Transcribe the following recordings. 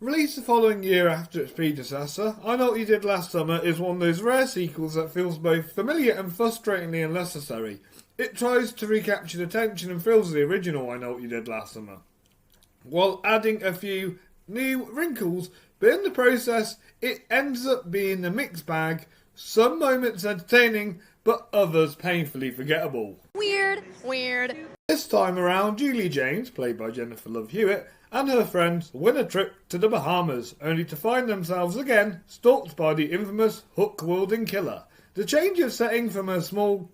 Released the following year after its predecessor, I Know What You Did Last Summer is one of those rare sequels that feels both familiar and frustratingly unnecessary. It tries to recapture the tension and thrills of the original I Know What You Did Last Summer, while adding a few new wrinkles, but in the process it ends up being a mixed bag, some moments entertaining, but others painfully forgettable. Weird. This time around, Julie James, played by Jennifer Love Hewitt, and her friends win a trip to the Bahamas, only to find themselves again stalked by the infamous hook-wielding killer. The change of setting from a small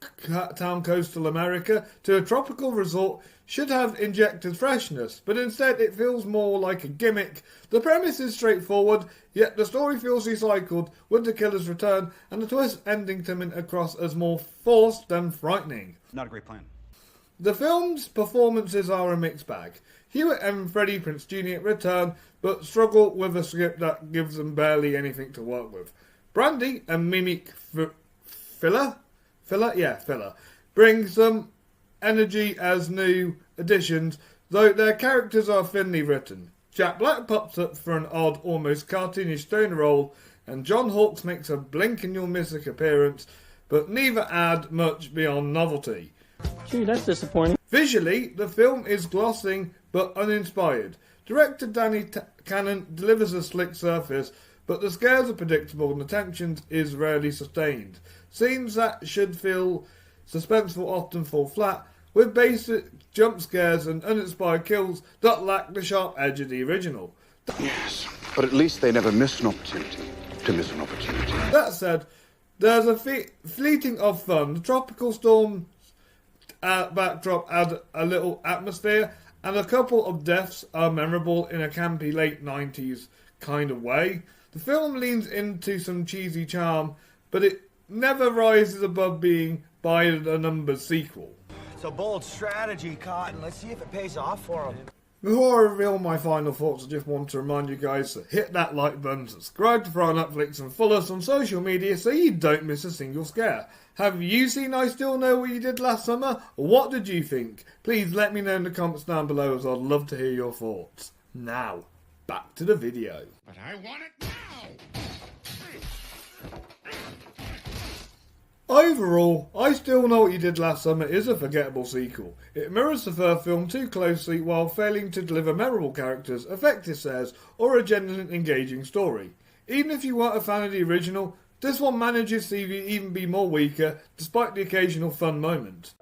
town coastal America to a tropical resort should have injected freshness, but instead it feels more like a gimmick. The premise is straightforward, yet the story feels recycled, with the killer's return and the twist ending coming across as more forced than frightening. Not a great plan. The film's performances are a mixed bag. Hewitt and Freddie Prinze Jr. return, but struggle with a script that gives them barely anything to work with. Brandy and Mimic Filler bring some energy as new additions, though their characters are thinly written. Jack Black pops up for an odd, almost cartoonish stoner role, and John Hawkes makes a blink and you'll miss appearance, but neither add much beyond novelty. Gee, that's disappointing. Visually, the film is glossing but uninspired. Director Danny Cannon delivers a slick surface, but the scares are predictable and the tension is rarely sustained. Scenes that should feel suspenseful often fall flat, with basic jump scares and uninspired kills that lack the sharp edge of the original. Yes, but at least they never miss an opportunity to miss an opportunity. That said, there's a fleeting of fun. The tropical storm backdrop add a little atmosphere, and a couple of deaths are memorable in a campy late 90s kind of way. The film leans into some cheesy charm, but it never rises above being by the numbers sequel. It's a bold strategy, Cotton. Let's see if it pays off for him. Before I reveal my final thoughts, I just want to remind you guys to hit that like button, subscribe to Fright on Netflix, and follow us on social media so you don't miss a single scare. Have you seen I Still Know What You Did Last Summer? What did you think? Please let me know in the comments down below, as I'd love to hear your thoughts. Now, back to the video. But I want it now! Overall, I Still Know What You Did Last Summer is a forgettable sequel. It mirrors the first film too closely while failing to deliver memorable characters, effective scares, or a genuine engaging story. Even if you weren't a fan of the original, this one manages to even be more weaker, despite the occasional fun moment.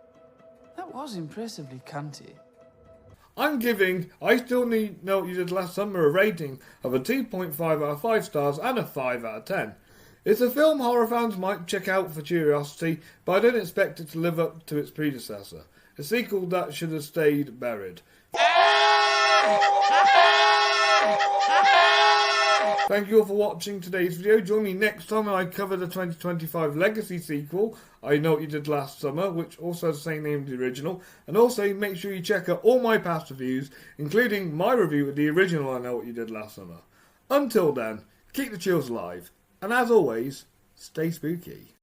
That was impressively cunty. I'm giving I Still Know What You Did Last Summer a rating of a 2.5 out of 5 stars and a 5 out of 10. It's a film horror fans might check out for curiosity, but I don't expect it to live up to its predecessor. A sequel that should have stayed buried. Thank you all for watching today's video. Join me next time when I cover the 2025 Legacy sequel, I Know What You Did Last Summer, which also has the same name as the original. And also make sure you check out all my past reviews, including my review of the original I Know What You Did Last Summer. Until then, keep the chills alive. And as always, stay spooky.